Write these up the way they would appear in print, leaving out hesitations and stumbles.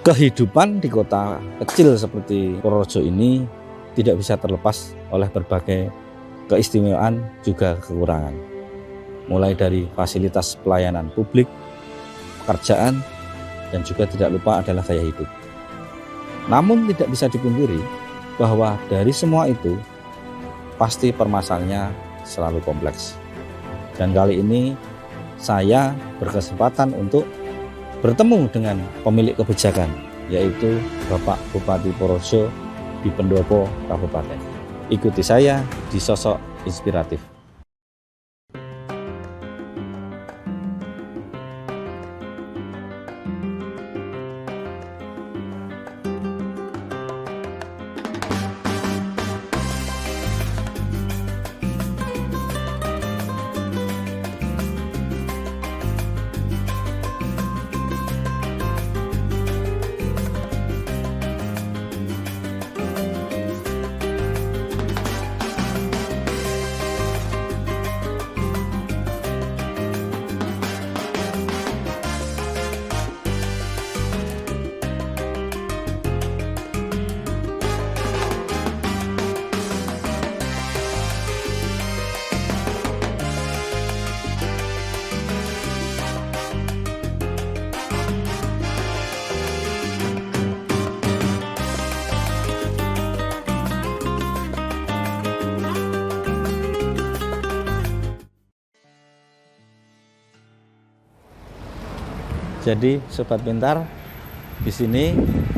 Kehidupan di kota kecil seperti Purworejo ini tidak bisa terlepas oleh berbagai keistimewaan juga kekurangan. Mulai dari fasilitas pelayanan publik, pekerjaan, dan juga tidak lupa adalah gaya hidup. Namun tidak bisa dipungkiri bahwa dari semua itu pasti permasalahannya selalu kompleks. Dan kali ini saya berkesempatan untuk bertemu dengan pemilik kebijakan, yaitu Bapak Bupati Purworejo di Pendopo Kabupaten. Ikuti saya di Sosok Inspiratif. Jadi Sobat Pintar, di sini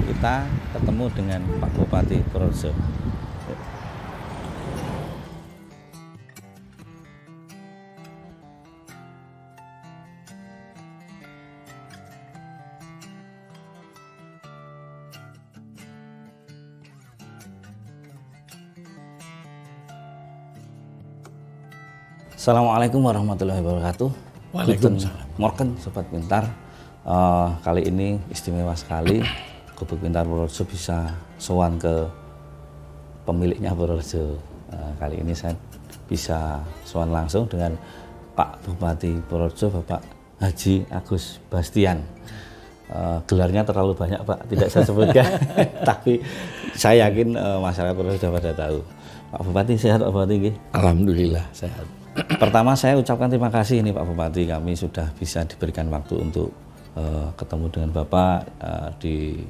kita ketemu dengan Pak Bupati Purworejo. Assalamualaikum warahmatullahi wabarakatuh. Waalaikumsalam. Morgen Sobat Pintar. Kali ini istimewa sekali, Gubuk Pintar Purworejo bisa sowan ke pemiliknya Purworejo. Kali ini saya bisa sowan langsung dengan Pak Bupati Purworejo, Bapak Haji Agus Bastian. Gelarnya terlalu banyak Pak, tidak saya sebutkan, tapi saya yakin masyarakat Purworejo sudah pada tahu. Pak Bupati sehat Pak Bupati? Alhamdulillah sehat. Pertama saya ucapkan terima kasih nih Pak Bupati, kami sudah bisa diberikan waktu untuk ketemu dengan Bapak di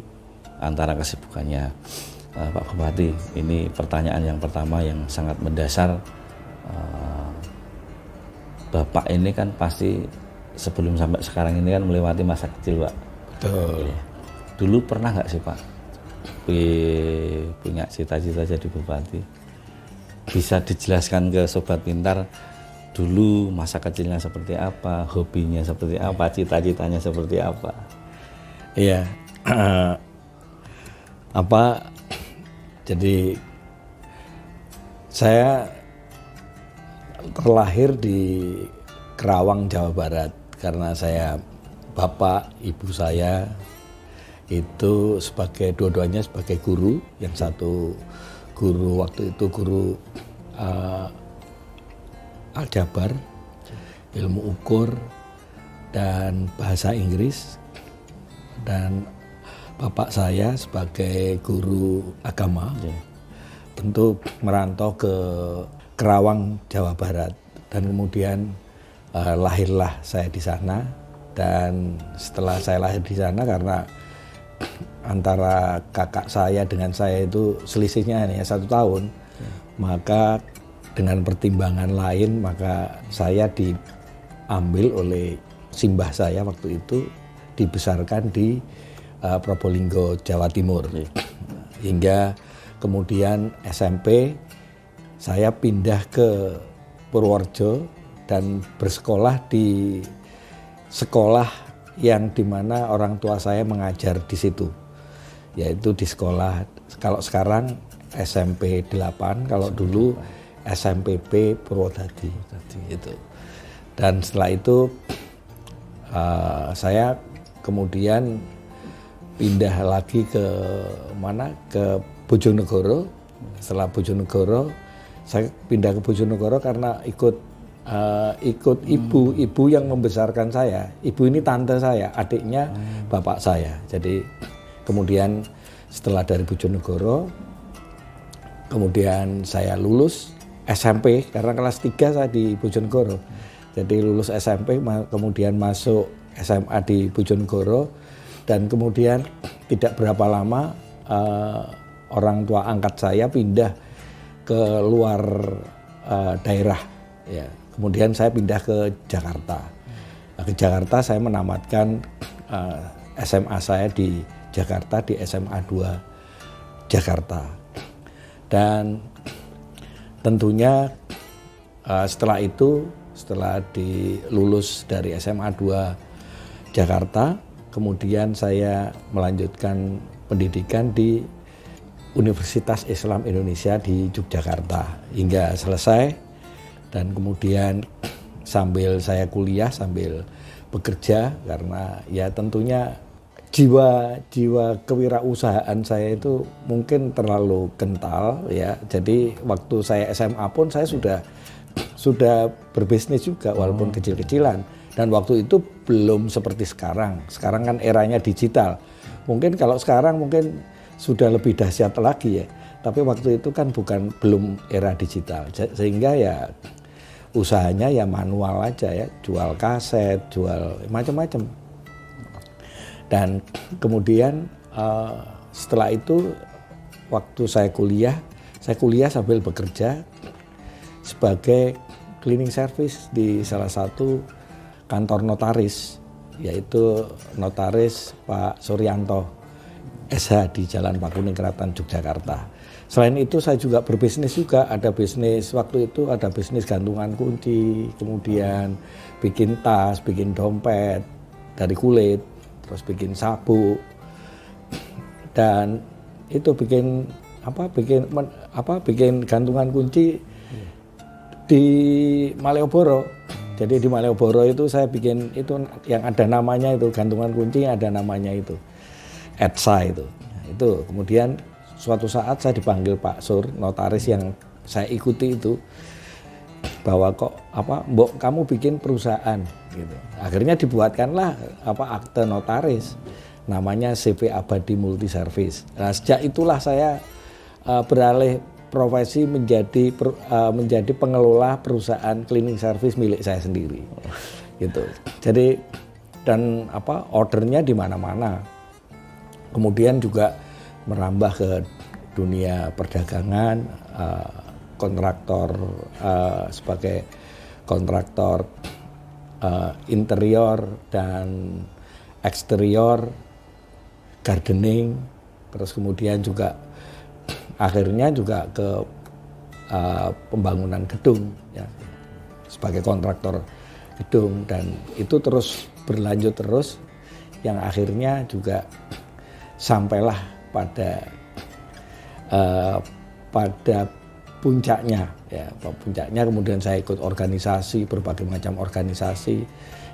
antara kesibukannya. Pak Bupati, ini pertanyaan yang pertama yang sangat mendasar. Bapak ini kan pasti sebelum sampai sekarang ini kan melewati masa kecil Pak. Betul. Dulu pernah nggak sih Pak punya cita-cita jadi Bupati? Bisa dijelaskan ke Sobat Pintar dulu masa kecilnya seperti apa, hobinya seperti apa, cita-citanya seperti apa? Iya. Jadi saya terlahir di Kerawang, Jawa Barat, karena saya bapak ibu saya itu dua-duanya sebagai guru. Yang satu guru waktu itu guru aljabar, ilmu ukur, dan bahasa Inggris, dan bapak saya sebagai guru agama. Tentu merantau ke Kerawang, Jawa Barat, dan kemudian lahirlah saya di sana. Dan setelah saya lahir di sana, karena antara kakak saya dengan saya itu selisihnya hanya 1 tahun, maka dengan pertimbangan lain, maka saya diambil oleh simbah saya waktu itu, dibesarkan di Probolinggo, Jawa Timur. Hingga kemudian SMP saya pindah ke Purworejo dan bersekolah di sekolah yang dimana orang tua saya mengajar di situ, yaitu di sekolah, kalau sekarang SMP 8, kalau dulu SMPP Purwodadi itu. Dan setelah itu saya kemudian pindah lagi ke Bojonegoro. Setelah Bojonegoro saya pindah ke Bojonegoro karena ikut ibu yang membesarkan saya. Ibu ini tante saya, adiknya bapak saya. Jadi Kemudian setelah dari Bojonegoro, kemudian saya lulus SMP karena kelas 3 saya di Bojonegoro. Jadi lulus SMP kemudian masuk SMA di Bojonegoro, dan kemudian tidak berapa lama orang tua angkat saya pindah ke luar daerah ya. Kemudian saya pindah ke Jakarta. Nah, ke Jakarta saya menamatkan SMA saya di Jakarta, di SMA 2 Jakarta. Dan tentunya setelah itu, setelah lulus dari SMA 2 Jakarta, kemudian saya melanjutkan pendidikan di Universitas Islam Indonesia di Yogyakarta hingga selesai. Dan kemudian sambil saya kuliah, sambil bekerja, karena ya tentunya jiwa kewirausahaan saya itu mungkin terlalu kental ya. Jadi waktu saya SMA pun saya sudah berbisnis juga walaupun kecil-kecilan. Dan waktu itu belum seperti sekarang. Sekarang kan eranya digital. Mungkin kalau sekarang mungkin sudah lebih dahsyat lagi ya. Tapi waktu itu kan belum era digital. Sehingga ya usahanya ya manual aja ya, jual kaset, jual macam-macam. Dan kemudian setelah itu waktu saya kuliah sambil bekerja sebagai cleaning service di salah satu kantor notaris, yaitu notaris Pak Suryanto SH di Jalan Pakuning Kraton Yogyakarta. Selain itu saya juga berbisnis juga, ada bisnis waktu itu, ada bisnis gantungan kunci, kemudian bikin tas, bikin dompet dari kulit, terus bikin sabuk, dan itu bikin gantungan kunci di Malioboro. Jadi di Malioboro itu saya bikin itu yang ada namanya itu, gantungan kunci yang ada namanya itu, Etsa itu. Itu kemudian suatu saat saya dipanggil Pak Sur, notaris yang saya ikuti itu, bahwa Mbok kamu bikin perusahaan gitu. Akhirnya dibuatkanlah akte notaris namanya CV Abadi Multi Service. Nah, sejak itulah saya beralih profesi menjadi pengelola perusahaan cleaning service milik saya sendiri. Gitu. Jadi dan ordernya di mana-mana. Kemudian juga merambah ke dunia perdagangan, kontraktor sebagai kontraktor interior dan eksterior, gardening, terus kemudian juga akhirnya juga ke pembangunan gedung ya, sebagai kontraktor gedung, dan itu terus berlanjut terus yang akhirnya juga sampailah pada puncaknya ya. Puncaknya kemudian saya ikut organisasi, berbagai macam organisasi,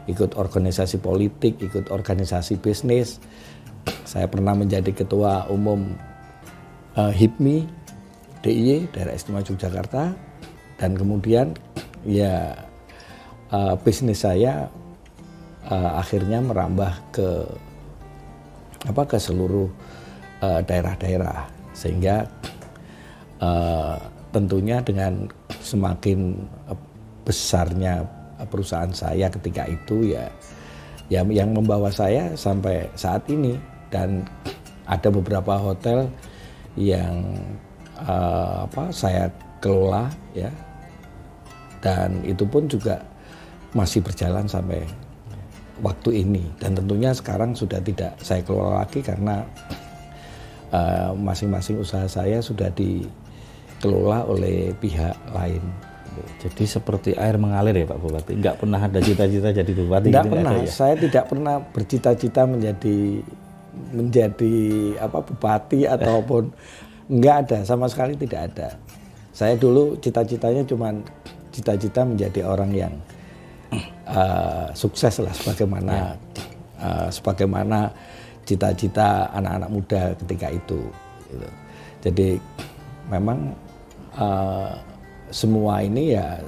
ikut organisasi politik, ikut organisasi bisnis. Saya pernah menjadi ketua umum HIPMI DIY, Daerah Istimewa Yogyakarta, dan kemudian ya bisnis saya akhirnya merambah ke seluruh daerah-daerah, sehingga tentunya dengan semakin besarnya perusahaan saya ketika itu ya yang membawa saya sampai saat ini. Dan ada beberapa hotel yang saya kelola ya, dan itu pun juga masih berjalan sampai waktu ini. Dan tentunya sekarang sudah tidak saya kelola lagi karena masing-masing usaha saya sudah dikelola oleh pihak lain. Jadi seperti air mengalir ya Pak Bupati, nggak pernah ada cita-cita jadi bupati? Tidak gitu pernah, ya? Saya tidak pernah bercita-cita menjadi bupati ataupun nggak ada, sama sekali tidak ada. Saya dulu cita-citanya cuma cita-cita menjadi orang yang sukses lah, sebagaimana cita-cita anak-anak muda ketika itu. Gitu. Jadi memang semua ini ya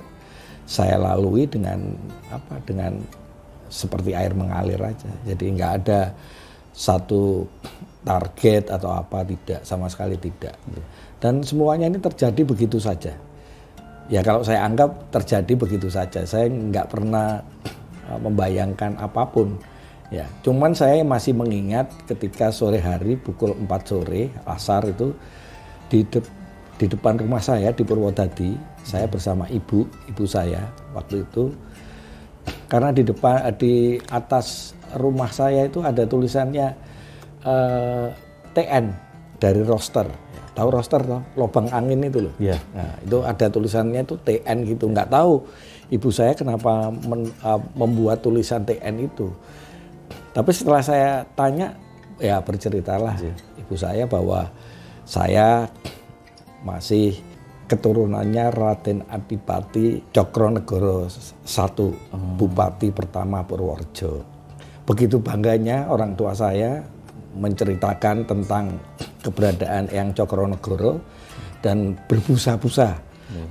saya lalui dengan seperti air mengalir aja. Jadi nggak ada satu target atau apa, tidak, sama sekali tidak. Dan semuanya ini terjadi begitu saja. Ya kalau saya anggap terjadi begitu saja. Saya nggak pernah membayangkan apapun. Ya, cuman saya masih mengingat ketika sore hari pukul 4 sore, asar itu di depan rumah saya di Purwodadi, saya bersama ibu saya waktu itu. Karena di atas rumah saya itu ada tulisannya TN dari roster. Tahu roster toh? Lubang angin itu loh. Iya. Nah, itu ada tulisannya itu TN gitu. Nggak tahu ibu saya kenapa membuat tulisan TN itu. Tapi setelah saya tanya, ya berceritalah ibu saya bahwa saya masih keturunannya Raden Adipati Cokronegoro I, Bupati pertama Purworejo. Begitu bangganya orang tua saya menceritakan tentang keberadaan Eyang Cokronegoro dan berbusa-busa.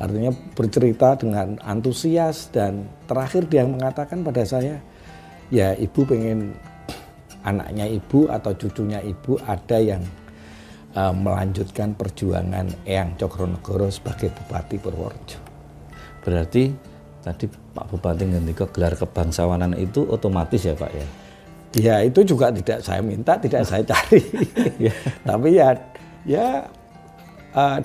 Artinya bercerita dengan antusias, dan terakhir dia mengatakan pada saya, ya ibu pengen anaknya ibu atau cucunya ibu ada yang melanjutkan perjuangan Eyang Cokronegoro sebagai Bupati Purworejo. Berarti tadi Pak Bupati ngendika gelar kebangsawanan itu otomatis ya Pak ya? Ya itu juga tidak saya minta, tidak saya cari. Tapi ya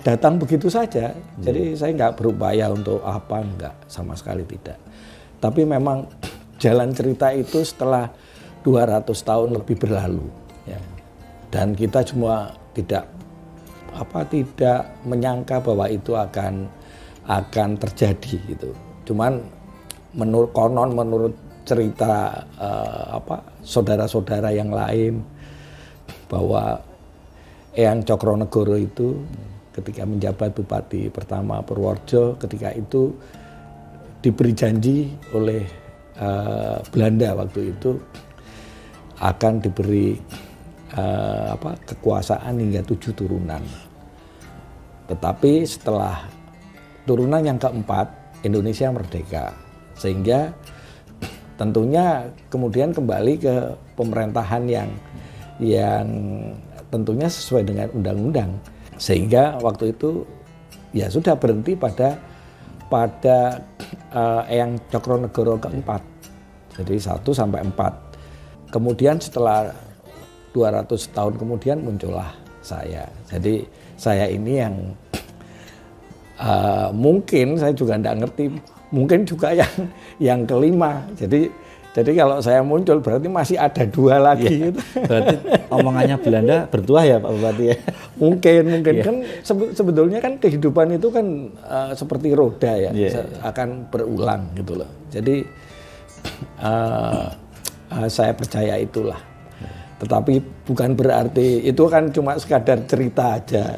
datang begitu saja. Jadi saya nggak berupaya untuk apa, enggak, sama sekali tidak. Tapi memang jalan cerita itu setelah 200 tahun lebih berlalu, ya. Dan kita semua tidak menyangka bahwa itu akan terjadi gitu. Cuman menurut cerita saudara-saudara yang lain bahwa Eyang Cokronegoro itu ketika menjabat Bupati pertama Purworejo, ketika itu diberi janji oleh Belanda waktu itu akan diberi kekuasaan hingga 7 turunan. Tetapi setelah turunan yang keempat, Indonesia merdeka, sehingga tentunya kemudian kembali ke pemerintahan yang tentunya sesuai dengan undang-undang, sehingga waktu itu ya sudah berhenti pada Eyang Cokronegoro keempat, jadi 1 sampai 4. Kemudian setelah 200 tahun kemudian muncullah saya. Jadi saya ini yang mungkin saya juga tidak ngerti, mungkin juga yang kelima. Jadi kalau saya muncul berarti masih ada 2 lagi. Ya, gitu. Berarti omongannya Belanda bertuah ya Pak Bupati ya? Mungkin ya. Kan sebetulnya kan kehidupan itu kan seperti roda ya, akan berulang gitu loh. Jadi saya percaya itulah. Tetapi bukan berarti itu kan cuma sekadar cerita aja.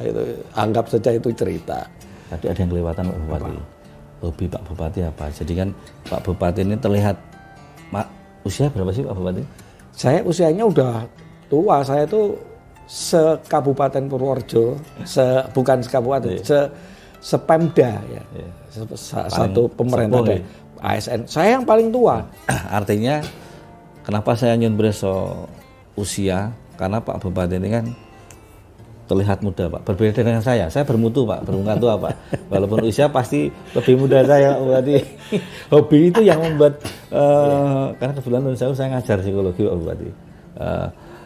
Anggap saja itu cerita. Tadi ada yang kelewatan Pak Bupati. Hobi Pak Bupati apa? Jadi kan Pak Bupati ini terlihat usia berapa sih Pak Bupati? Saya usianya udah tua. Saya tuh se-Kabupaten Purworejo, bukan se-kabupaten, se-Pemda ya. Satu pemerintah ya. ASN. Saya yang paling tua. Artinya kenapa saya nyun breso usia? Karena Pak Bupati ini kan terlihat muda Pak. Berbeda dengan saya bermutu Pak, bermuka tua Pak. Walaupun usia pasti lebih muda saya Pak Bupati. Hobi itu yang membuat karena kebetulan saya ngajar psikologi Pak Bupati.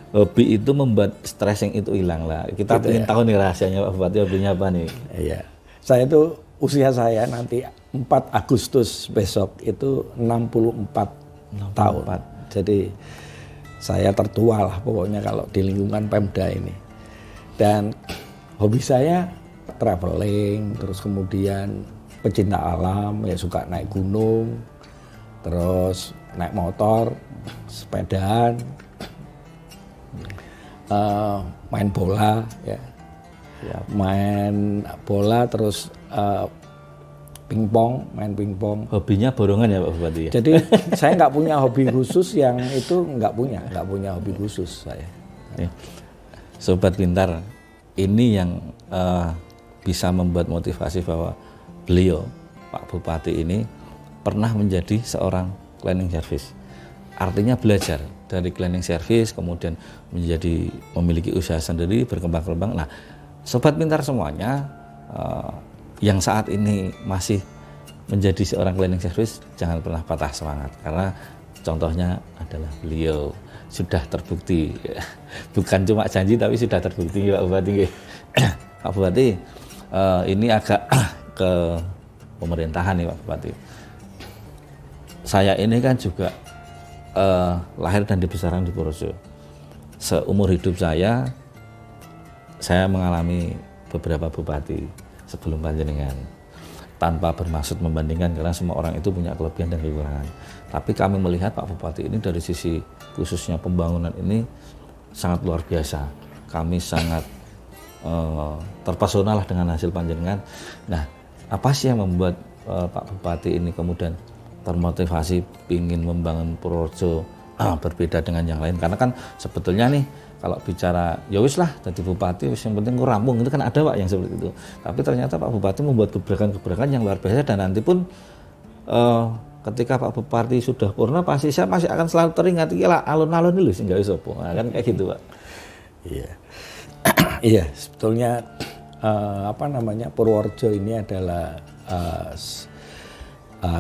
Hobi itu membuat stres yang itu hilang lah. Kita gitu ingin tahu nih rahasianya Pak Bupati, hobinya apa nih? Iya. Saya tuh usia saya nanti 4 Agustus besok itu 64 tahun. Jadi saya tertua lah pokoknya kalau di lingkungan Pemda ini. Dan hobi saya traveling, terus kemudian pecinta alam, ya suka naik gunung, terus naik motor, sepedaan, main bola, ya, main bola, terus main pingpong. Hobinya borongan ya Pak Bupati ya? Jadi saya nggak punya hobi khusus, yang itu nggak punya hobi khusus saya. Ya. Sobat Pintar, ini yang bisa membuat motivasi bahwa beliau, Pak Bupati ini pernah menjadi seorang cleaning service. Artinya belajar. dari cleaning service kemudian menjadi memiliki usaha sendiri, berkembang-kembang. Nah, sobat pintar semuanya yang saat ini masih menjadi seorang cleaning service, jangan pernah patah semangat, karena contohnya adalah beliau sudah terbukti, bukan cuma janji tapi sudah terbukti, Pak Bupati. Pak Bupati, ini agak ke pemerintahan nih Pak Bupati. Saya ini kan juga lahir dan dibesarkan di Purworejo. Seumur hidup saya mengalami beberapa bupati sebelum panjenengan. Tanpa bermaksud membandingkan, karena semua orang itu punya kelebihan dan kekurangan. Tapi kami melihat Pak Bupati ini dari sisi khususnya pembangunan ini sangat luar biasa. Kami sangat terpesona lah dengan hasil panjenengan. Nah, apa sih yang membuat Pak Bupati ini kemudian termotivasi ingin membangun Purworejo berbeda dengan yang lain? Karena kan sebetulnya nih kalau bicara ya wis lah jadi bupati wis yang penting rampung, itu kan ada Pak yang seperti itu. Tapi ternyata Pak Bupati membuat gebrakan-gebrakan yang luar biasa, dan nanti pun ketika Pak Bupati sudah purna pasti saya masih akan selalu teringat iki lah alun-alun lho sing gawe sapa. Nah, kan kayak gitu Pak. Iya. Iya, sebetulnya Purworejo ini adalah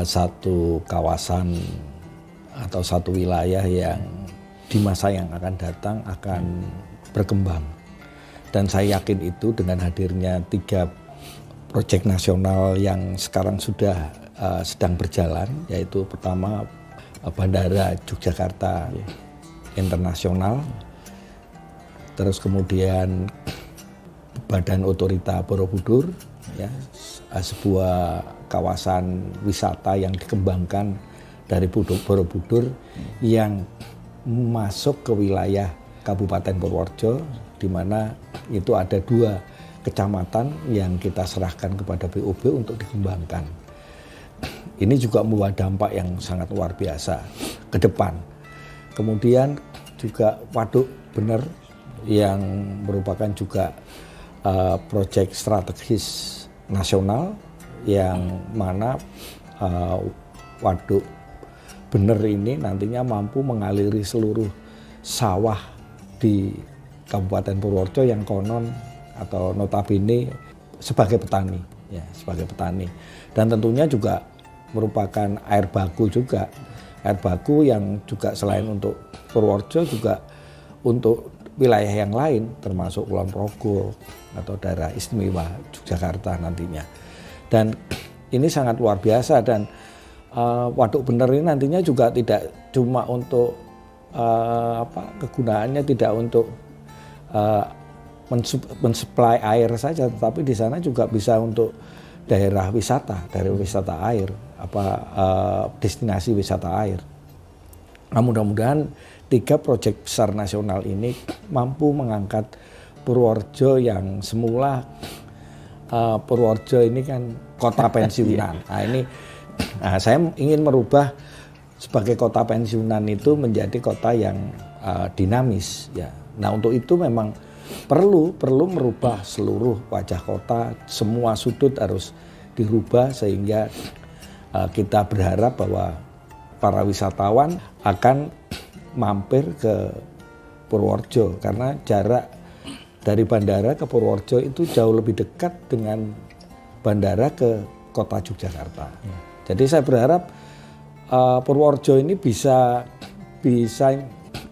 satu kawasan atau satu wilayah yang di masa yang akan datang akan berkembang. Dan saya yakin itu dengan hadirnya 3 proyek nasional yang sekarang sudah sedang berjalan, yaitu pertama Bandara Yogyakarta Internasional, terus kemudian Badan Otorita Borobudur, ya, sebuah kawasan wisata yang dikembangkan dari Borobudur yang masuk ke wilayah Kabupaten Purworejo, di mana itu ada 2 kecamatan yang kita serahkan kepada BOB untuk dikembangkan. Ini juga membawa dampak yang sangat luar biasa ke depan. Kemudian juga Waduk Bener yang merupakan juga proyek strategis nasional, yang mana Waduk Bener ini nantinya mampu mengaliri seluruh sawah di Kabupaten Purworejo yang konon atau notabene sebagai petani, ya, sebagai petani. Dan tentunya juga merupakan air baku juga. Air baku yang juga selain untuk Purworejo juga untuk wilayah yang lain, termasuk Kulon Progo atau daerah istimewa Yogyakarta nantinya. Dan ini sangat luar biasa, dan Waduk Bener ini nantinya juga tidak cuma untuk kegunaannya tidak untuk mensuplai air saja, tetapi di sana juga bisa untuk daerah wisata air, destinasi wisata air. Nah, mudah-mudahan 3 proyek besar nasional ini mampu mengangkat Purworejo yang semula Purworejo ini kan kota pensiunan. Nah, saya ingin merubah sebagai kota pensiunan itu menjadi kota yang dinamis, ya. Nah, untuk itu memang perlu merubah seluruh wajah kota, semua sudut harus dirubah, sehingga kita berharap bahwa para wisatawan akan mampir ke Purworejo, karena jarak dari bandara ke Purworejo itu jauh lebih dekat dengan bandara ke kota Yogyakarta. Jadi saya berharap Purworejo ini bisa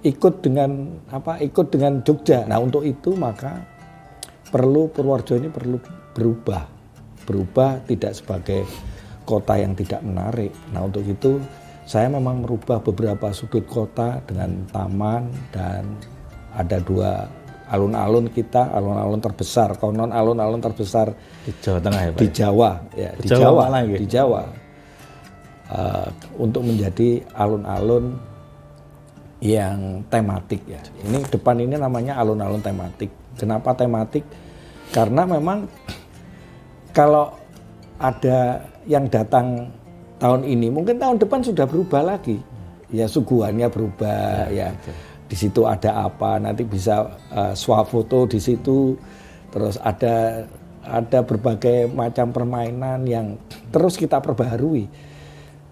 ikut dengan Jogja. Nah, untuk itu maka Purworejo ini perlu berubah tidak sebagai kota yang tidak menarik. Nah, untuk itu saya memang merubah beberapa sudut kota dengan taman, dan ada 2 alun-alun kita, alun-alun terbesar, konon alun-alun terbesar di Jawa Tengah ya Pak? Di Jawa, ya, di Jawa. Untuk menjadi alun-alun yang tematik, ya. Ini depan ini namanya alun-alun tematik. Kenapa tematik? Karena memang kalau ada yang datang tahun ini, mungkin tahun depan sudah berubah lagi. Ya, suguhannya berubah, ya. Di situ ada apa? Nanti bisa swafoto di situ. Terus ada berbagai macam permainan yang terus kita perbaharui.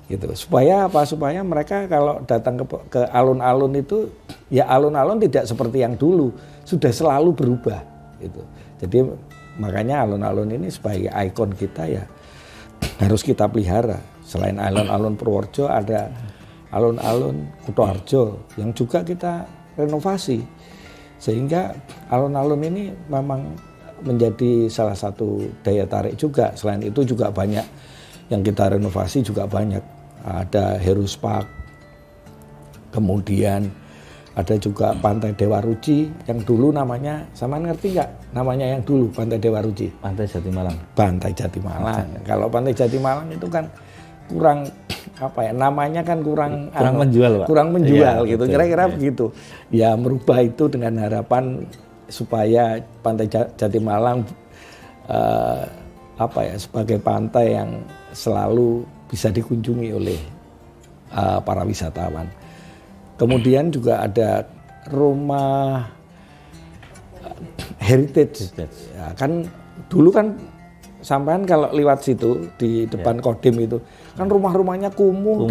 gitu. Supaya apa? Supaya mereka kalau datang ke alun-alun itu, ya alun-alun tidak seperti yang dulu, sudah selalu berubah gitu. Jadi makanya alun-alun ini sebagai ikon kita ya harus kita pelihara. Selain alun-alun Purworejo ada alun-alun Kutoarjo yang juga kita renovasi. Sehingga alun-alun ini memang menjadi salah satu daya tarik juga. Selain itu juga banyak yang kita renovasi juga banyak. Ada Heroes Park, kemudian ada juga Pantai Dewa Ruci yang dulu namanya, sama ngerti nggak namanya yang dulu Pantai Dewa Ruci? Pantai Jatimalang. Pantai Jatimalang. Kalau Pantai Jatimalang itu kan kurang apa ya, namanya kan kurang menjual, Pak. Kurang menjual iya, gitu, betul, kira-kira iya. begitu. Ya merubah itu dengan harapan supaya Pantai Jatimalang apa ya, sebagai pantai yang selalu bisa dikunjungi oleh para wisatawan. Kemudian juga ada rumah heritage. Ya, kan dulu kan sampean kalau lewat situ di depan Kodim itu kan rumah-rumahnya kumuh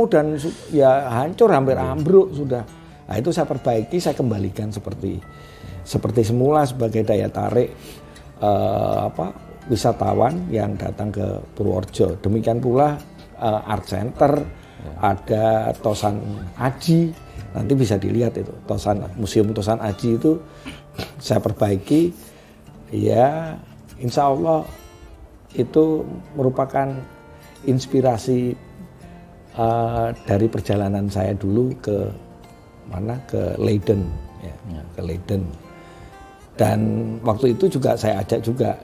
dan ya hancur, hampir ambruk sudah. Nah, itu saya perbaiki, saya kembalikan seperti semula sebagai daya tarik wisatawan yang datang ke Purworejo. Demikian pula Art Center, ada Tosan Aji, nanti bisa dilihat itu Museum Tosan Aji itu saya perbaiki. Ya, insya Allah itu merupakan inspirasi dari perjalanan saya dulu ke Leiden, ke Leiden. Dan waktu itu juga saya ajak juga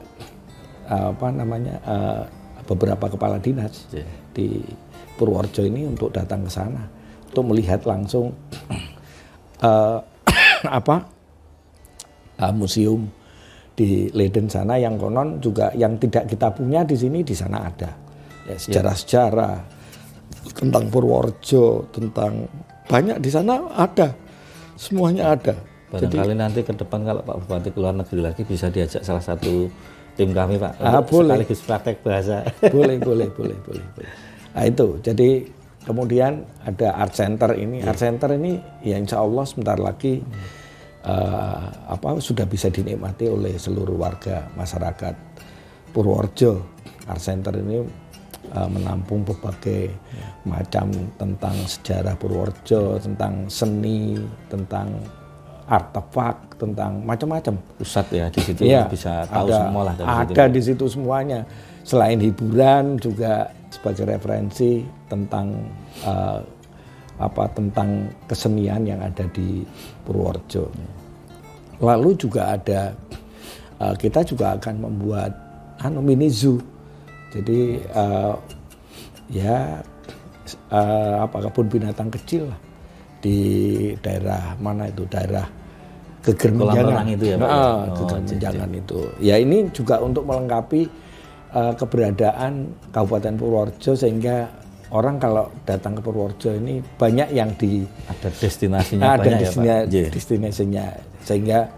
beberapa kepala dinas di Purworejo ini untuk datang ke sana untuk melihat langsung museum di Leiden sana yang konon juga yang tidak kita punya di sini, di sana ada. Ya, sejarah-sejarah tentang Purworejo, tentang banyak di sana ada, semuanya ada. Barangkali nanti ke depan kalau Pak Bupati keluar negeri lagi bisa diajak salah satu tim kami, Pak, boleh. sekaligus praktek bahasa. Boleh. Nah itu, jadi kemudian ada Art Center ini. Art Center ini ya insya Allah sebentar lagi sudah bisa dinikmati oleh seluruh warga masyarakat Purworejo. Art Center ini menampung berbagai macam tentang sejarah Purworejo, tentang seni, tentang artefak, tentang macam-macam. Pusat ya di situ ya, bisa tahu semua lah dari situ. Ada di situ semuanya. Selain hiburan juga sebagai referensi tentang tentang kesenian yang ada di Purworejo. Lalu juga ada kita juga akan membuat mini zoo. Jadi kebun binatang kecil lah di daerah mana itu, daerah Geger Menjangan itu ya, Pak. Geger Menjangan itu. Ya ini juga untuk melengkapi keberadaan Kabupaten Purworejo sehingga orang kalau datang ke Purworejo ini banyak yang ada destinasinya, ada destinasinya, sehingga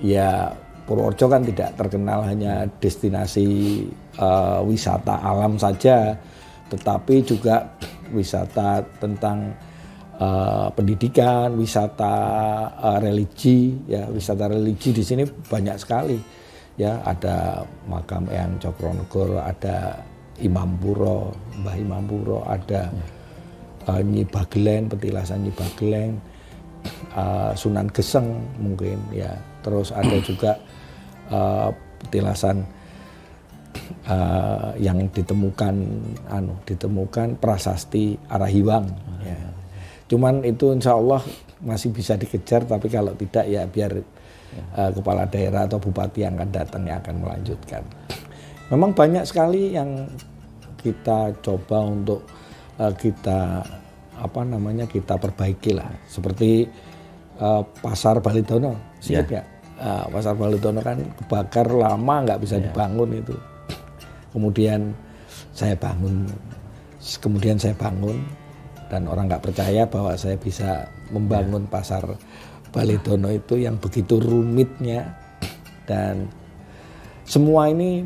ya Purworejo kan tidak terkenal hanya destinasi wisata alam saja, tetapi juga wisata tentang pendidikan, wisata religi, ya wisata religi di sini banyak sekali, ya ada makam Eyang Cokronegoro, ada Imam Puro, Mbah Imam Puro, ada Nyi Bagelen, petilasan Nyi Bagelen, Sunan Geseng mungkin, ya terus ada juga petilasan yang ditemukan prasasti Arahiwang. Ya. Cuman itu insya Allah masih bisa dikejar, tapi kalau tidak ya biar kepala daerah atau bupati yang akan datang yang akan melanjutkan. Memang banyak sekali yang kita coba untuk kita perbaiki lah, seperti Pasar Balitono, siap ya? Pasar Balitono kan kebakar lama nggak bisa dibangun itu. Kemudian saya bangun dan orang nggak percaya bahwa saya bisa membangun Pasar Balitono itu yang begitu rumitnya, dan semua ini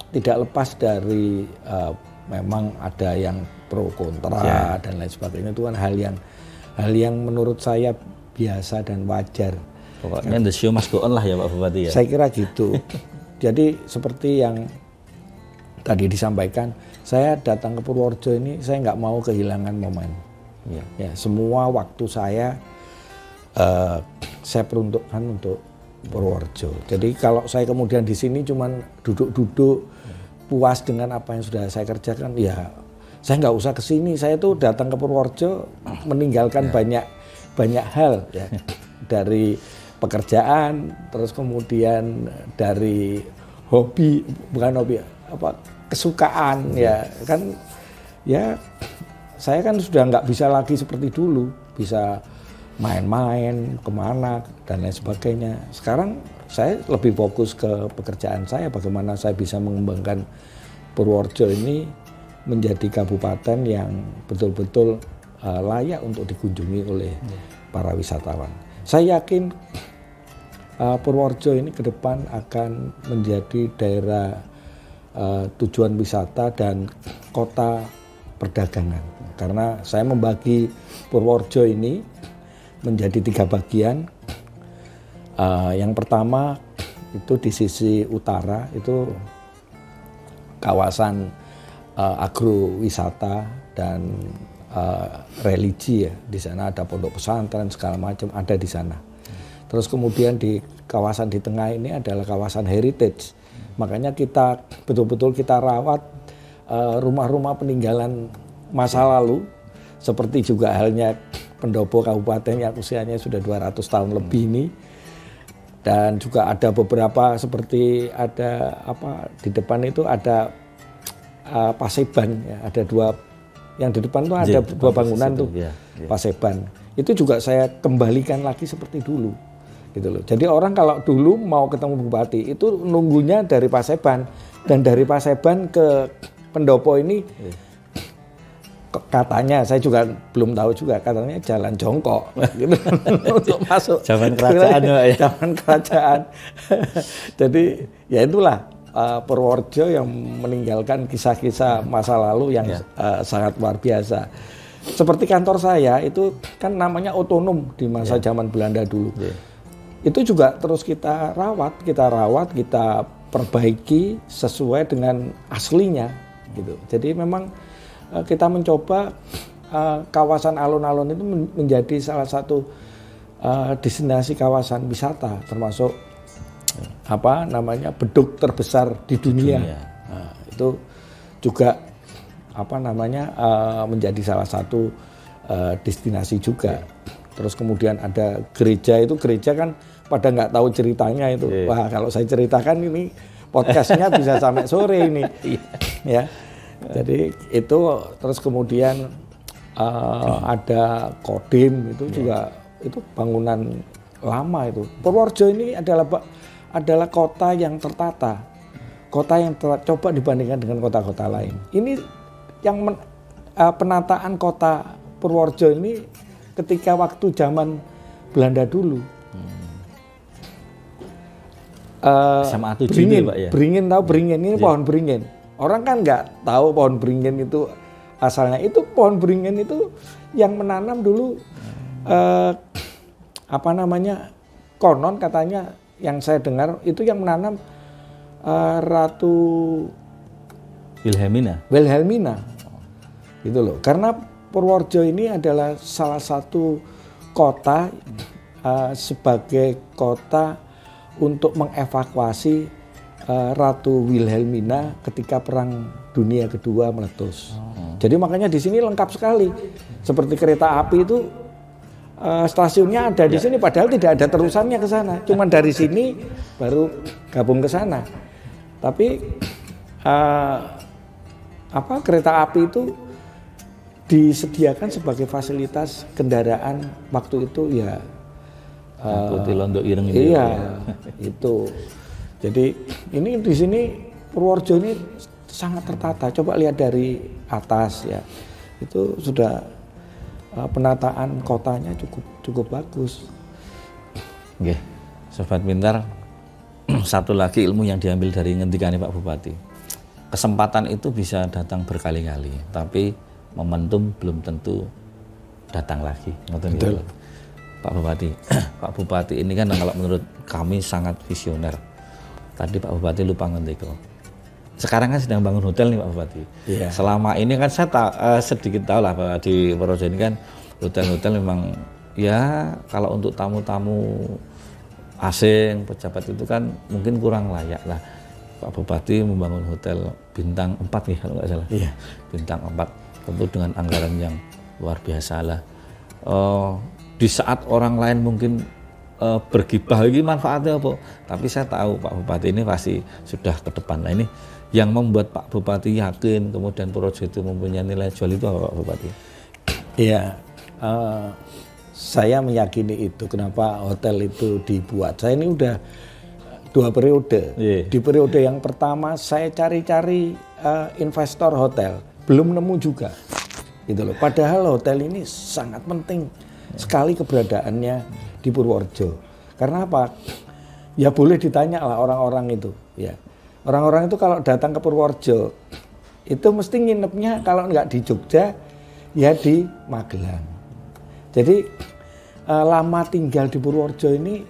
tidak lepas dari memang ada yang pro kontra dan lain sebagainya, itu kan hal yang menurut saya biasa dan wajar. Pokoknya the show must go on lah ya Pak Bupati ya. Saya kira gitu. Jadi seperti yang tadi disampaikan, saya datang ke Purworejo ini saya nggak mau kehilangan momen. Ya, semua waktu saya peruntukkan untuk Purworejo. Jadi kalau saya kemudian di sini cuman duduk-duduk puas dengan apa yang sudah saya kerjakan, ya saya nggak usah ke sini. Saya tuh datang ke Purworejo meninggalkan banyak hal ya. Dari pekerjaan, terus kemudian dari hobi, bukan hobi, kesukaan ya kan, ya saya kan sudah nggak bisa lagi seperti dulu, bisa main-main kemana dan lain sebagainya. Sekarang saya lebih fokus ke pekerjaan saya, bagaimana saya bisa mengembangkan Purworejo ini menjadi kabupaten yang betul-betul layak untuk dikunjungi oleh para wisatawan. Saya yakin Purworejo ini ke depan akan menjadi daerah tujuan wisata dan kota perdagangan. Karena saya membagi Purworejo ini menjadi 3 bagian. Yang pertama itu di sisi utara, itu kawasan agrowisata dan religi ya. Di sana ada pondok pesantren segala macam ada di sana. Terus kemudian di kawasan di tengah ini adalah kawasan heritage. Makanya kita betul-betul kita rawat rumah-rumah peninggalan masa lalu, seperti juga halnya pendopo kabupaten yang usianya sudah 200 tahun lebih ini. Dan juga ada beberapa seperti ada di depan itu ada Paseban ya, ada 2 yang di depan itu ada 2 bangunan tuh Paseban. Itu juga saya kembalikan lagi seperti dulu. Gitu loh. Jadi orang kalau dulu mau ketemu bupati itu nunggunya dari Paseban, dan dari Paseban ke pendopo ini katanya, saya juga belum tahu juga, katanya jalan jongkok gitu untuk masuk Zaman kerajaan ya. Zaman kerajaan. Jadi ya itulah Purworejo yang meninggalkan kisah-kisah masa lalu yang sangat luar biasa. Seperti kantor saya itu kan namanya otonom di masa zaman Belanda dulu. Itu juga terus kita rawat, kita perbaiki sesuai dengan aslinya gitu. Jadi memang kita mencoba kawasan alun-alun itu menjadi salah satu destinasi kawasan wisata, termasuk bedug terbesar di dunia. Nah, itu juga menjadi salah satu destinasi juga. Terus kemudian ada gereja, itu gereja kan pada nggak tahu ceritanya itu. Wah, kalau saya ceritakan ini podcastnya bisa sampai sore ini. Ya. Jadi itu, terus kemudian ada Kodim, itu juga itu bangunan lama itu. Purworejo ini adalah kota yang tertata. Kota yang coba dibandingkan dengan kota-kota lain. Ini yang penataan kota Purworejo ini ketika waktu zaman Belanda dulu. Sama atu beringin, Pak ya. Beringin, tahu beringin, ini pohon beringin. Orang kan nggak tahu pohon beringin itu asalnya. Itu pohon beringin itu yang menanam dulu konon katanya yang saya dengar itu yang menanam Ratu Wilhelmina. Gitu loh. Karena Purworejo ini adalah salah satu kota sebagai kota untuk mengevakuasi Ratu Wilhelmina ketika Perang Dunia Kedua meletus. Jadi makanya di sini lengkap sekali. Seperti kereta api itu stasiunnya ada di sini, padahal tidak ada terusannya ke sana. Cuma dari sini baru gabung ke sana. Tapi kereta api itu disediakan sebagai fasilitas kendaraan waktu itu ya. Putih Londo Ireng ini. Iya, itu. Jadi ini di sini Purworejo ini sangat tertata. Coba lihat dari atas ya, itu sudah penataan kotanya cukup bagus. Oke, Sobat Pintar, satu lagi ilmu yang diambil dari ngendikane Pak Bupati. kesempatan itu bisa datang berkali-kali, tapi momentum belum tentu datang lagi. Betul. Pak Bupati, Pak Bupati ini kan kalau menurut kami sangat visioner. Tadi Pak Bupati lupa ngendiko. Sekarang kan sedang bangun hotel nih Pak Bupati. Iya. Selama ini kan saya sedikit tahu lah bahwa di Purworejo ini kan hotel-hotel memang ya kalau untuk tamu-tamu asing, pejabat itu kan mungkin kurang layak lah. Pak Bupati membangun hotel bintang 4 nih kalau nggak salah. Iya. Bintang 4 tentu dengan anggaran yang luar biasa lah. Di saat orang lain mungkin bergibah lagi manfaatnya apa? Tapi saya tahu Pak Bupati ini pasti sudah ke depan. Nah ini yang membuat Pak Bupati yakin kemudian Purworejo itu mempunyai nilai jual itu apa Pak Bupati? Iya, saya meyakini itu kenapa hotel itu dibuat. Saya ini udah 2 periode. Iya. Di periode yang pertama saya cari-cari investor hotel, belum nemu juga. Gitu loh. Padahal hotel ini sangat penting sekali keberadaannya di Purworejo. Karena apa? Ya boleh ditanya lah orang-orang itu. Ya, orang-orang itu kalau datang ke Purworejo itu mesti nginepnya kalau nggak di Jogja ya di Magelang. Jadi lama tinggal di Purworejo ini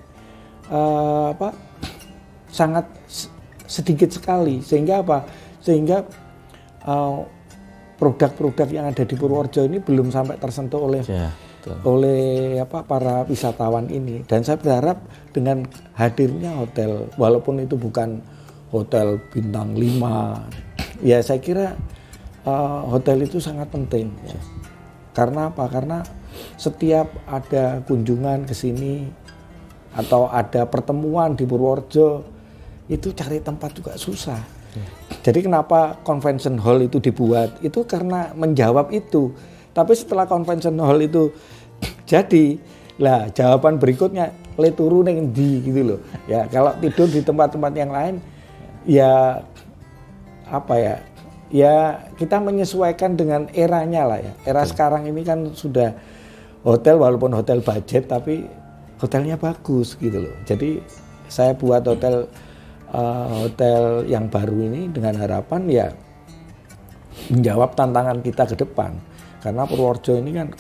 sangat sedikit sekali, sehingga apa? Sehingga produk-produk yang ada di Purworejo ini belum sampai tersentuh oleh para wisatawan ini. Dan saya berharap dengan hadirnya hotel, walaupun itu bukan hotel bintang 5, ya saya kira hotel itu sangat penting. Ya. Karena apa? Karena setiap ada kunjungan ke sini atau ada pertemuan di Purworejo, itu cari tempat juga susah. Jadi kenapa convention hall itu dibuat? Itu karena menjawab itu. Tapi setelah convention hall itu jadi, lah jawaban berikutnya le turu ning ndi gitu loh. Ya kalau tidur di tempat-tempat yang lain, ya apa ya? Ya kita menyesuaikan dengan eranya lah ya. Era sekarang ini kan sudah hotel walaupun hotel budget tapi hotelnya bagus gitu loh. Jadi saya buat hotel yang baru ini dengan harapan ya menjawab tantangan kita ke depan. Karena Purworejo ini kan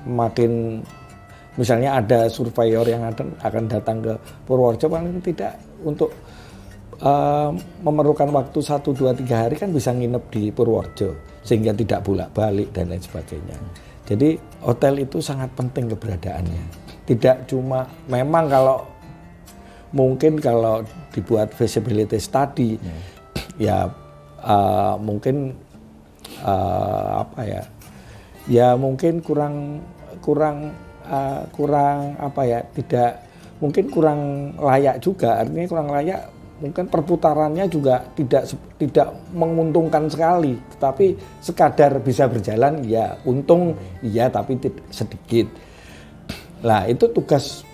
makin, misalnya ada surveyor yang akan datang ke Purworejo, paling tidak untuk memerlukan waktu 1, 2, 3 hari kan bisa nginep di Purworejo sehingga tidak bolak-balik dan lain sebagainya. Jadi hotel itu sangat penting keberadaannya. Tidak cuma memang kalau mungkin kalau dibuat feasibility study ya mungkin ya mungkin kurang tidak mungkin kurang layak juga, artinya kurang layak. Mungkin perputarannya juga tidak menguntungkan sekali, tetapi sekadar bisa berjalan ya untung iya, tapi sedikit. Nah itu tugas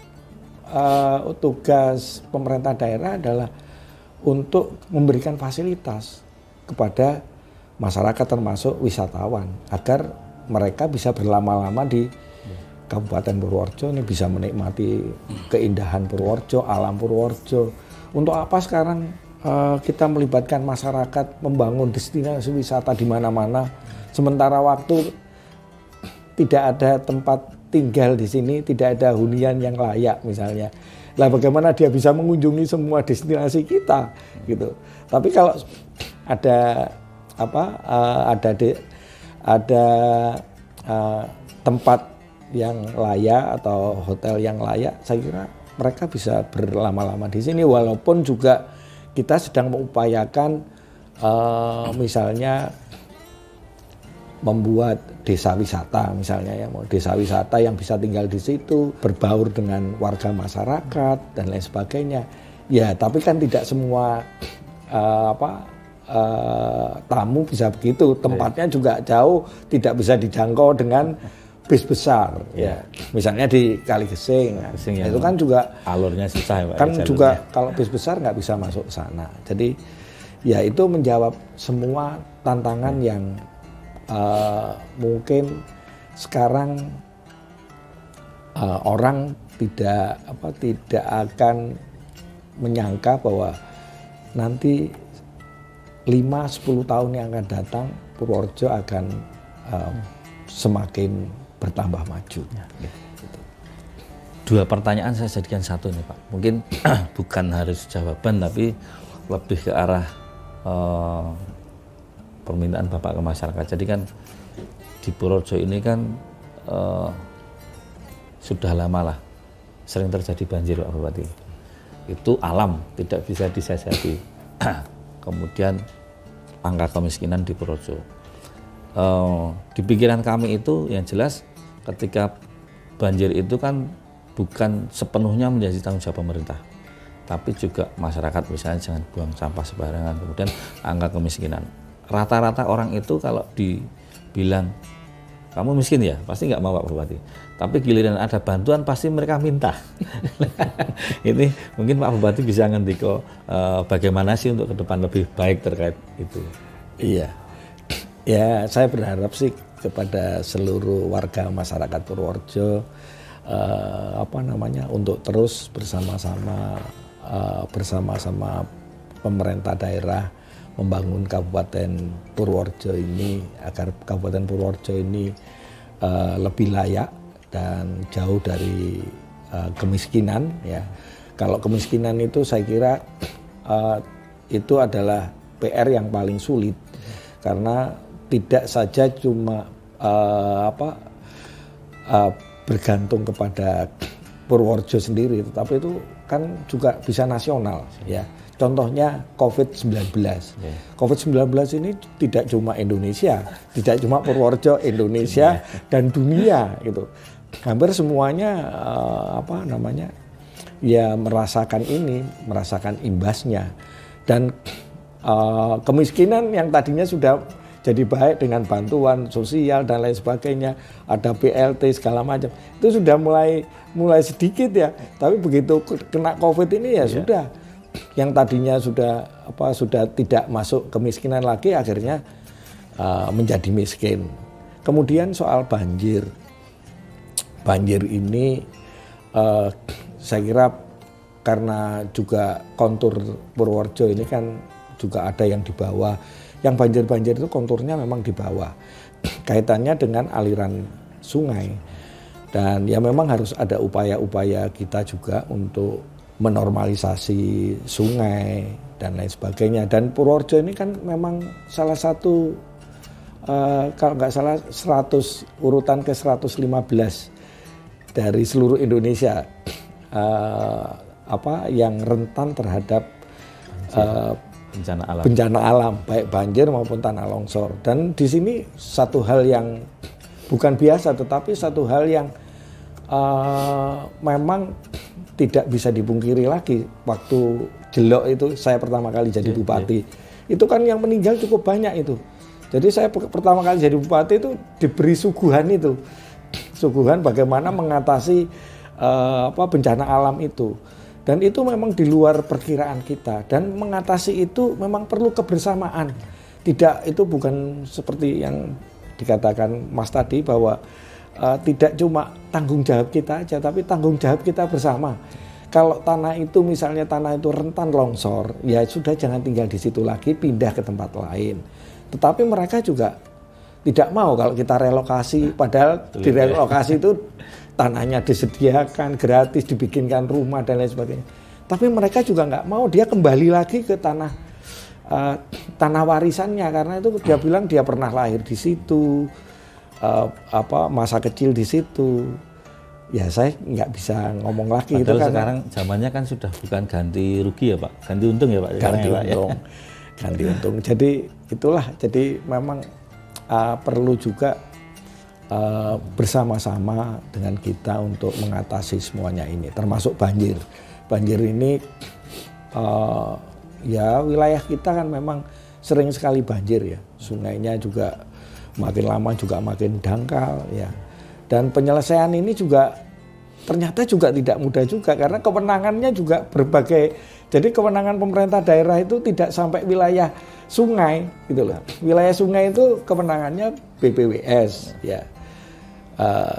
pemerintah daerah adalah untuk memberikan fasilitas kepada masyarakat termasuk wisatawan agar mereka bisa berlama-lama di Kabupaten Purworejo ini, bisa menikmati keindahan Purworejo, alam Purworejo. Untuk apa sekarang kita melibatkan masyarakat membangun destinasi wisata di mana-mana, sementara waktu tidak ada tempat tinggal di sini, tidak ada hunian yang layak misalnya. Lah bagaimana dia bisa mengunjungi semua destinasi kita gitu. Tapi kalau ada tempat yang layak atau hotel yang layak, saya kira mereka bisa berlama-lama di sini. Walaupun juga kita sedang mengupayakan misalnya membuat desa wisata misalnya ya, desa wisata yang bisa tinggal di situ, berbaur dengan warga masyarakat dan lain sebagainya. Ya, tapi kan tidak semua tamu bisa begitu. Tempatnya juga jauh, tidak bisa dijangkau dengan bis besar ya. Misalnya di Kaligesing, itu kan juga alurnya susah ya Pak. Kan juga kalau bis besar nggak bisa masuk ke sana. Jadi ya itu menjawab semua tantangan yang mungkin sekarang orang tidak akan menyangka bahwa nanti 5-10 tahun yang akan datang Purworejo akan semakin bertambah maju. Dua pertanyaan saya jadikan satu nih Pak. Mungkin bukan harus jawaban tapi lebih ke arah permintaan Bapak ke masyarakat. Jadi kan di Purworejo ini kan sudah lama lah sering terjadi banjir Pak Bupati. Itu alam, tidak bisa disiasati. Kemudian angka kemiskinan di Purworejo. Di pikiran kami itu yang jelas ketika banjir itu kan bukan sepenuhnya menjadi tanggung jawab pemerintah, tapi juga masyarakat, misalnya jangan buang sampah sembarangan. Kemudian angka kemiskinan, rata-rata orang itu kalau dibilang kamu miskin ya, pasti nggak mau Pak Bupati. Tapi giliran ada bantuan pasti mereka minta. Ini mungkin Pak Bupati bisa ngendiko bagaimana sih untuk ke depan lebih baik terkait itu. Iya, ya saya berharap sih kepada seluruh warga masyarakat Purworejo untuk terus bersama-sama pemerintah daerah membangun Kabupaten Purworejo ini agar Kabupaten Purworejo ini lebih layak dan jauh dari kemiskinan ya. Kalau kemiskinan itu saya kira itu adalah PR yang paling sulit karena tidak saja cuma bergantung kepada Purworejo sendiri, tetapi itu kan juga bisa nasional ya. Contohnya COVID-19. COVID-19 ini tidak cuma Indonesia, tidak cuma Purworejo, Indonesia dan dunia gitu. Hampir semuanya merasakan imbasnya. Dan kemiskinan yang tadinya sudah jadi baik dengan bantuan sosial dan lain sebagainya, ada BLT segala macam, itu sudah mulai sedikit ya. Tapi begitu kena COVID ini ya sudah, yang tadinya sudah tidak masuk kemiskinan lagi akhirnya menjadi miskin. Kemudian soal banjir ini saya kira karena juga kontur Purworejo ini kan juga ada yang di bawah. Yang banjir-banjir itu konturnya memang di bawah. Kaitannya dengan aliran sungai. Dan ya memang harus ada upaya-upaya kita juga untuk menormalisasi sungai dan lain sebagainya. Dan Purworejo ini kan memang salah satu kalau nggak salah urutan ke 115 dari seluruh Indonesia yang rentan terhadap bencana alam baik banjir maupun tanah longsor. Dan di sini satu hal yang bukan biasa tetapi satu hal yang memang tidak bisa dipungkiri lagi. Waktu Jelok itu saya pertama kali jadi bupati, itu kan yang meninggal cukup banyak itu. Jadi saya pertama kali jadi bupati itu diberi suguhan bagaimana mengatasi bencana alam itu. Dan itu memang di luar perkiraan kita, dan mengatasi itu memang perlu kebersamaan. Tidak, itu bukan seperti yang dikatakan Mas tadi bahwa tidak cuma tanggung jawab kita aja, tapi tanggung jawab kita bersama. Kalau tanah itu misalnya tanah itu rentan longsor, ya sudah jangan tinggal di situ lagi, pindah ke tempat lain. Tetapi mereka juga tidak mau kalau kita relokasi, padahal di relokasi itu tanahnya disediakan gratis, dibikinkan rumah dan lain sebagainya. Tapi mereka juga nggak mau, dia kembali lagi ke tanah warisannya karena itu dia bilang dia pernah lahir di situ, masa kecil di situ. Ya saya nggak bisa ngomong lagi. Padahal itu sekarang zamannya kan sudah bukan ganti rugi ya Pak, ganti untung ya Pak. Ganti untung. Jadi itulah. Jadi memang perlu juga bersama-sama dengan kita untuk mengatasi semuanya ini, termasuk banjir. Banjir ini ya wilayah kita kan memang sering sekali banjir ya. Sungainya juga makin lama juga makin dangkal ya. Dan penyelesaian ini juga ternyata juga tidak mudah juga karena kewenangannya juga berbagai. Jadi kewenangan pemerintah daerah itu tidak sampai wilayah sungai gitu loh. Wilayah sungai itu kewenangannya BPWS ya.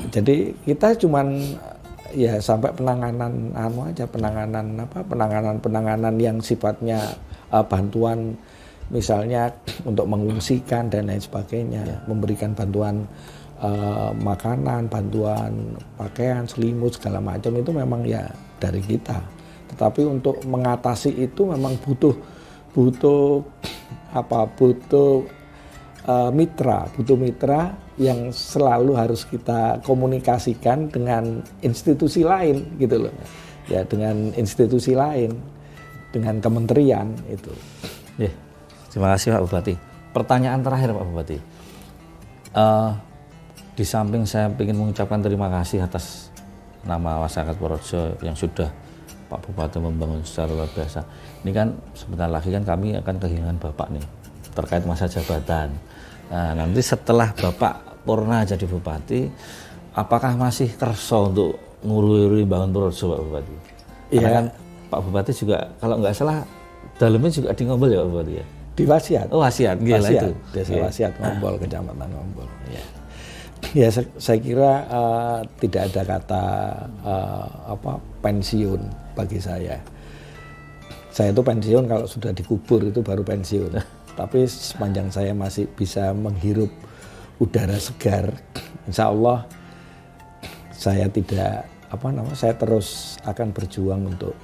Jadi kita cuman ya sampai penanganan yang sifatnya bantuan misalnya untuk mengungsikan dan lain sebagainya, memberikan bantuan makanan, bantuan pakaian, selimut segala macam itu memang ya dari kita. Tetapi untuk mengatasi itu memang butuh mitra yang selalu harus kita komunikasikan dengan institusi lain gitu loh. Ya, dengan institusi lain, dengan kementerian itu. Terima kasih Pak Bupati. Pertanyaan terakhir Pak Bupati. Di samping saya ingin mengucapkan terima kasih atas nama masyarakat Purworejo yang sudah Pak Bupati membangun secara luar biasa. Ini kan sebentar lagi kan kami akan kehilangan Bapak nih terkait masa jabatan. Nah, nanti setelah Bapak purna jadi Bupati, apakah masih kerso untuk ngurui bangun Purworejo Pak Bupati? Karena kan Pak Bupati juga kalau nggak salah dalamnya juga di Ngombol ya Pak Bupati ya? Di Wasiat. Oh Wasiat, gila itu. Desa Wasiat Ngombol, Kecamatan Ngombol. Ya, saya kira tidak ada kata pensiun bagi saya. Saya itu pensiun kalau sudah dikubur itu baru pensiun. Tapi sepanjang saya masih bisa menghirup udara segar, insya Allah saya tidak saya terus akan berjuang untuk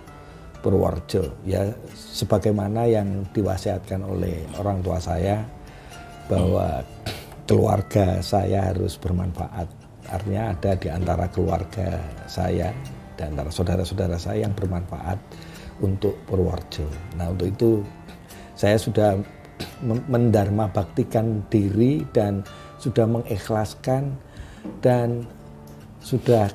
Purworejo. Ya, sebagaimana yang diwasiatkan oleh orang tua saya bahwa keluarga saya harus bermanfaat. Artinya ada di antara keluarga saya dan antara saudara-saudara saya yang bermanfaat untuk Purworejo. Nah, untuk itu saya sudah mendharma baktikan diri dan sudah mengikhlaskan dan sudah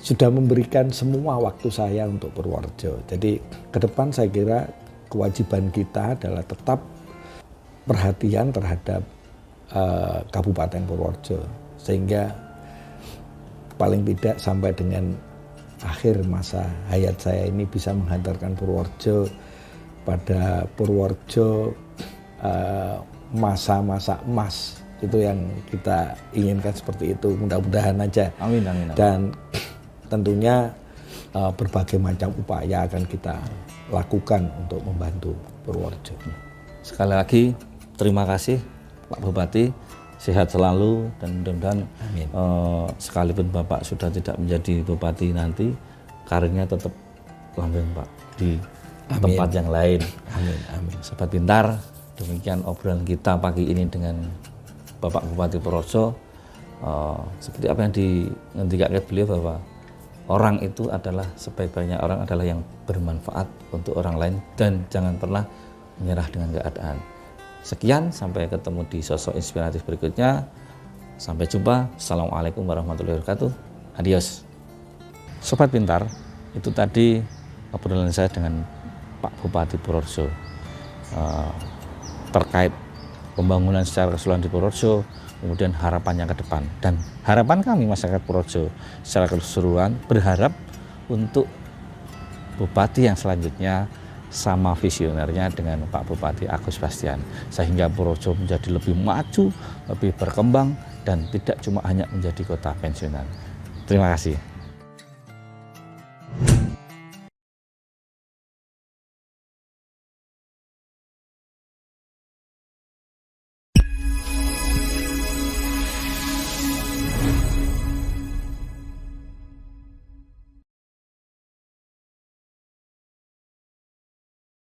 sudah memberikan semua waktu saya untuk Purworejo. Jadi ke depan saya kira kewajiban kita adalah tetap perhatian terhadap Kabupaten Purworejo, sehingga paling tidak sampai dengan akhir masa hayat saya ini bisa menghantarkan Purworejo pada Purworejo masa-masa emas. Itu yang kita inginkan seperti itu, mudah-mudahan aja. Amin, amin, amin. Dan tentunya berbagai macam upaya akan kita lakukan untuk membantu Purworejo. Sekali lagi terima kasih Pak Bupati, sehat selalu dan mudah-mudahan sekalipun Bapak sudah tidak menjadi Bupati nanti, karirnya tetap langgeng Pak di tempat yang lain. Amin, amin. Sobat Pintar, demikian obrolan kita pagi ini dengan Bapak Bupati Purworejo. Seperti apa yang dingendikan beliau bahwa orang itu adalah sebaik-baiknya orang adalah yang bermanfaat untuk orang lain dan jangan pernah menyerah dengan keadaan. Sekian, sampai ketemu di sosok inspiratif berikutnya. Sampai jumpa. Assalamualaikum warahmatullahi wabarakatuh. Adios. Sobat Pintar, itu tadi obrolan saya dengan Pak Bupati Purworejo terkait pembangunan secara keseluruhan di Purworejo, kemudian harapannya ke depan. Dan harapan kami masyarakat Purworejo secara keseluruhan berharap untuk Bupati yang selanjutnya sama visionernya dengan Pak Bupati Agus Bastian, sehingga Purworejo menjadi lebih maju, lebih berkembang, dan tidak cuma hanya menjadi kota pensiunan. Terima kasih.